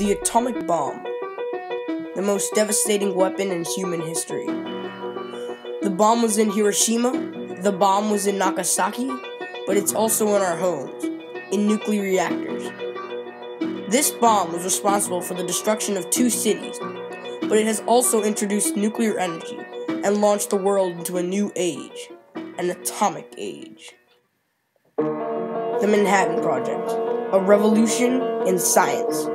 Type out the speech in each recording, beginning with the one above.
The atomic bomb, the most devastating weapon in human history. The bomb was in Hiroshima, the bomb was in Nagasaki, but it's also in our homes, in nuclear reactors. This bomb was responsible for the destruction of 2 cities, but it has also introduced nuclear energy and launched the world into a new age, an atomic age. The Manhattan Project, a revolution in science.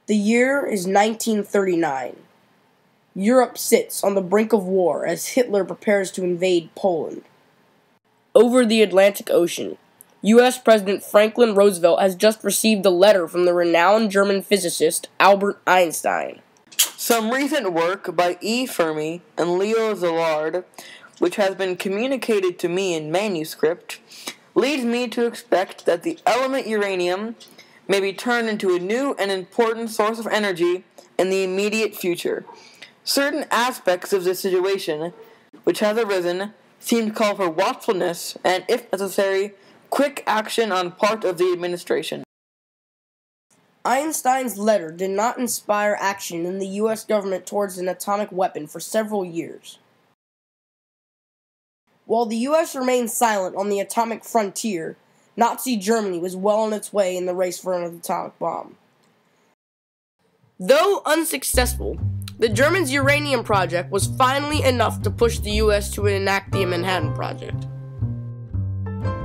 The year is 1939. Europe sits on the brink of war as Hitler prepares to invade Poland. Over the Atlantic Ocean, U.S. President Franklin Roosevelt has just received a letter from the renowned German physicist Albert Einstein. Some recent work by E. Fermi and Leo Szilard, which has been communicated to me in manuscript, leads me to expect that the element uranium may be turned into a new and important source of energy in the immediate future. Certain aspects of this situation, which has arisen, seem to call for watchfulness and, if necessary, quick action on part of the administration. Einstein's letter did not inspire action in the U.S. government towards an atomic weapon for several years. While the U.S. remained silent on the atomic frontier, Nazi Germany was well on its way in the race for an atomic bomb. Though unsuccessful, the Germans' uranium project was finally enough to push the U.S. to enact the Manhattan Project.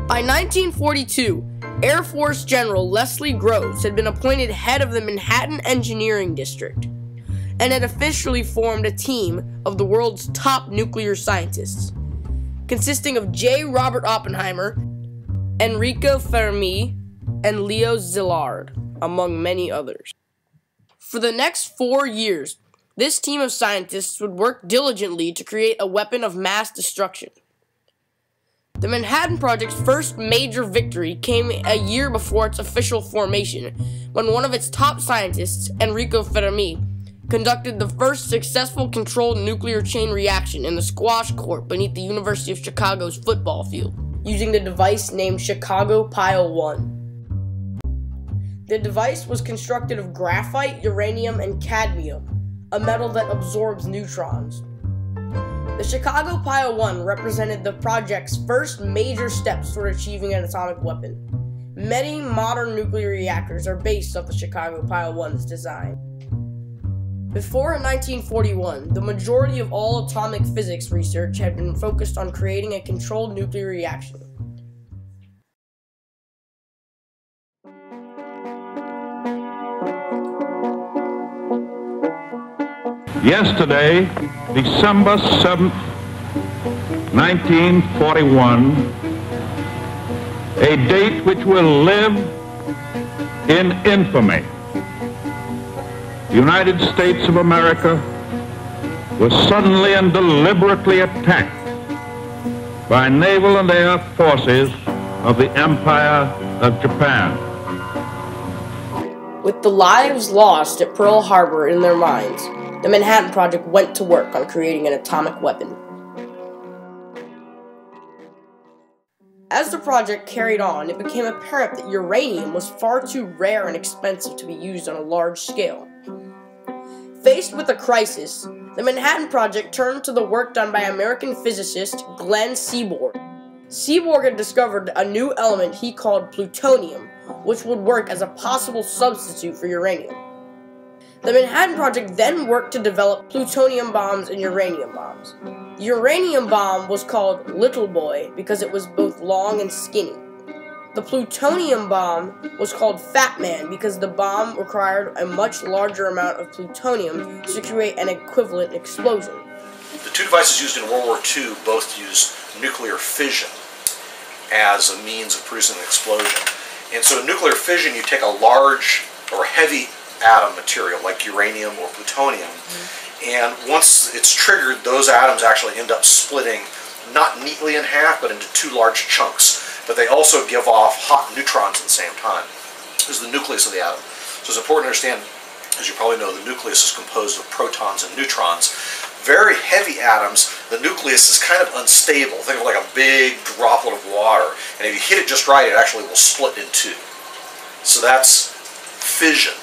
By 1942, Air Force General Leslie Groves had been appointed head of the Manhattan Engineering District and had officially formed a team of the world's top nuclear scientists, consisting of J. Robert Oppenheimer, Enrico Fermi, and Leo Szilard, among many others. For the next 4 years, this team of scientists would work diligently to create a weapon of mass destruction. The Manhattan Project's first major victory came a year before its official formation, when one of its top scientists, Enrico Fermi, conducted the first successful controlled nuclear chain reaction in the squash court beneath the University of Chicago's football field, using the device named Chicago Pile 1. The device was constructed of graphite, uranium, and cadmium, a metal that absorbs neutrons. The Chicago Pile 1 represented the project's first major steps toward achieving an atomic weapon. Many modern nuclear reactors are based off the Chicago Pile 1's design. Before 1941, the majority of all atomic physics research had been focused on creating a controlled nuclear reaction. Yesterday, December 7th, 1941, a date which will live in infamy. The United States of America was suddenly and deliberately attacked by naval and air forces of the Empire of Japan. With the lives lost at Pearl Harbor in their minds, the Manhattan Project went to work on creating an atomic weapon. As the project carried on, it became apparent that uranium was far too rare and expensive to be used on a large scale. Faced with a crisis, the Manhattan Project turned to the work done by American physicist Glenn Seaborg. Seaborg had discovered a new element he called plutonium, which would work as a possible substitute for uranium. The Manhattan Project then worked to develop plutonium bombs and uranium bombs. The uranium bomb was called Little Boy because it was both long and skinny. The plutonium bomb was called Fat Man because the bomb required a much larger amount of plutonium to create an equivalent explosion. The 2 devices used in World War II both used nuclear fission as a means of producing an explosion. And so in nuclear fission, you take a large or heavy atom material like uranium or plutonium, and once it's triggered, those atoms actually end up splitting not neatly in half, but into 2 large chunks. But they also give off hot neutrons at the same time. This is the nucleus of the atom. So it's important to understand, as you probably know, the nucleus is composed of protons and neutrons. Very heavy atoms, the nucleus is kind of unstable. Think of it like a big droplet of water, and if you hit it just right, it actually will split in 2. So that's fission,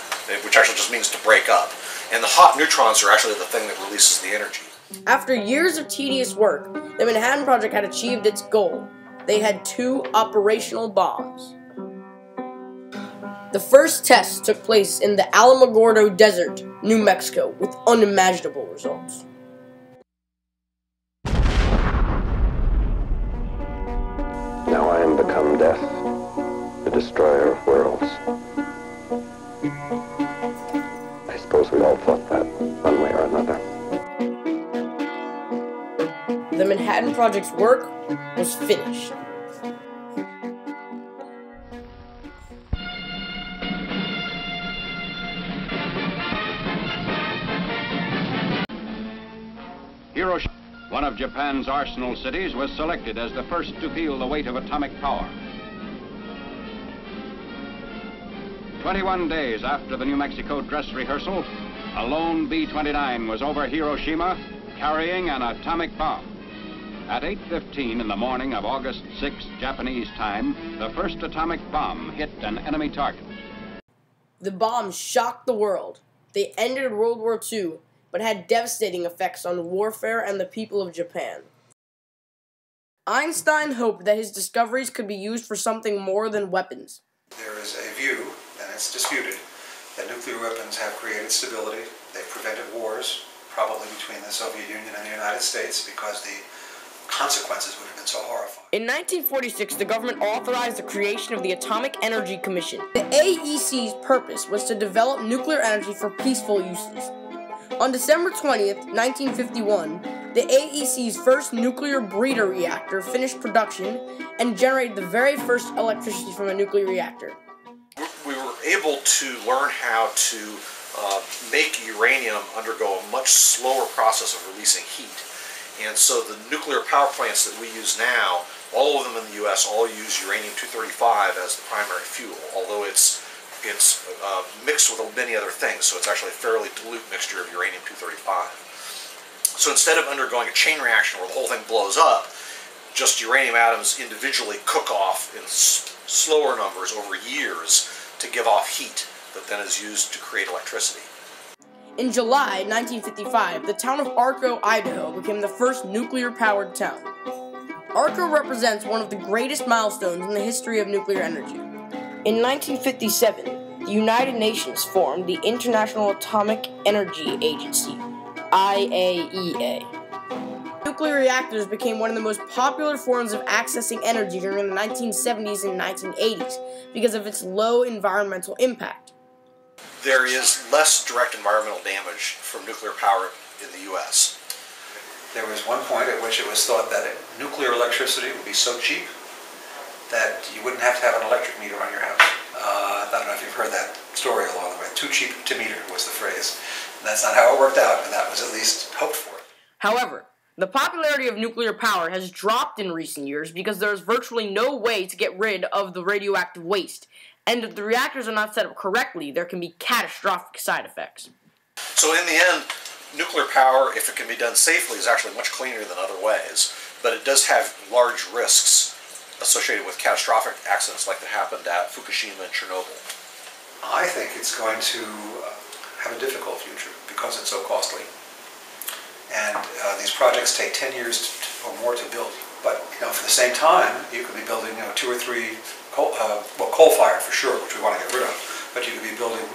which actually just means to break up. And the hot neutrons are actually the thing that releases the energy. After years of tedious work, the Manhattan Project had achieved its goal. They had 2 operational bombs. The first test took place in the Alamogordo Desert, New Mexico, with unimaginable results. Now I am become death, the destroyer of worlds. I suppose we all thought that, one way or another. The Manhattan Project's work was finished. Hiroshima, one of Japan's arsenal cities, was selected as the first to feel the weight of atomic power. 21 days after the New Mexico dress rehearsal, a lone B-29 was over Hiroshima carrying an atomic bomb. At 8:15 in the morning of August 6, Japanese time, the first atomic bomb hit an enemy target. The bomb shocked the world. They ended World War II, but had devastating effects on warfare and the people of Japan. Einstein hoped that his discoveries could be used for something more than weapons. There is a view, and it's disputed, that nuclear weapons have created stability. They've prevented wars, probably between the Soviet Union and the United States, because the consequences would have been so horrifying. In 1946, the government authorized the creation of the Atomic Energy Commission. The AEC's purpose was to develop nuclear energy for peaceful uses. On December 20th, 1951, the AEC's first nuclear breeder reactor finished production and generated the very first electricity from a nuclear reactor. We were able to learn how to make uranium undergo a much slower process of releasing heat. And so the nuclear power plants that we use now, all of them in the U.S., all use uranium-235 as the primary fuel, although it's mixed with many other things, so it's actually a fairly dilute mixture of uranium-235. So instead of undergoing a chain reaction where the whole thing blows up, just uranium atoms individually cook off in slower numbers over years to give off heat that then is used to create electricity. In July 1955, the town of Arco, Idaho became the first nuclear-powered town. Arco represents one of the greatest milestones in the history of nuclear energy. In 1957, the United Nations formed the International Atomic Energy Agency, IAEA. Nuclear reactors became one of the most popular forms of accessing energy during the 1970s and 1980s because of its low environmental impact. There is less direct environmental damage from nuclear power in the U.S. There was one point at which it was thought that nuclear electricity would be so cheap that you wouldn't have to have an electric meter on your house. I don't know if you've heard that story along the way. Too cheap to meter was the phrase. And that's not how it worked out, and that was at least hoped for. However, the popularity of nuclear power has dropped in recent years because there is virtually no way to get rid of the radioactive waste. And if the reactors are not set up correctly, there can be catastrophic side effects. So in the end, nuclear power, if it can be done safely, is actually much cleaner than other ways. But it does have large risks associated with catastrophic accidents like that happened at Fukushima and Chernobyl. I think it's going to have a difficult future because it's so costly. And these projects take 10 years or more to build. But for the same time, you could be building 2 or 3 coal-fired for sure, which we want to get rid of. But you could be building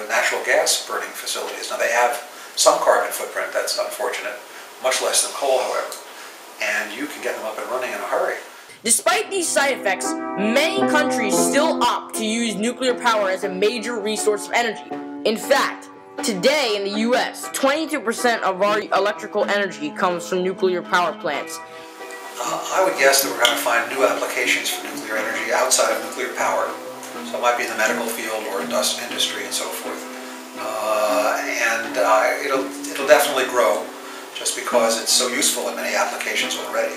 natural gas burning facilities. Now they have some carbon footprint, that's unfortunate, much less than coal, however. And you can get them up and running in a hurry. Despite these side effects, many countries still opt to use nuclear power as a major resource of energy. In fact, today in the U.S., 22% of our electrical energy comes from nuclear power plants. I would guess that we're going to find new applications for nuclear energy outside of nuclear power. So it might be in the medical field or industry and so forth. It'll definitely grow just because it's so useful in many applications already.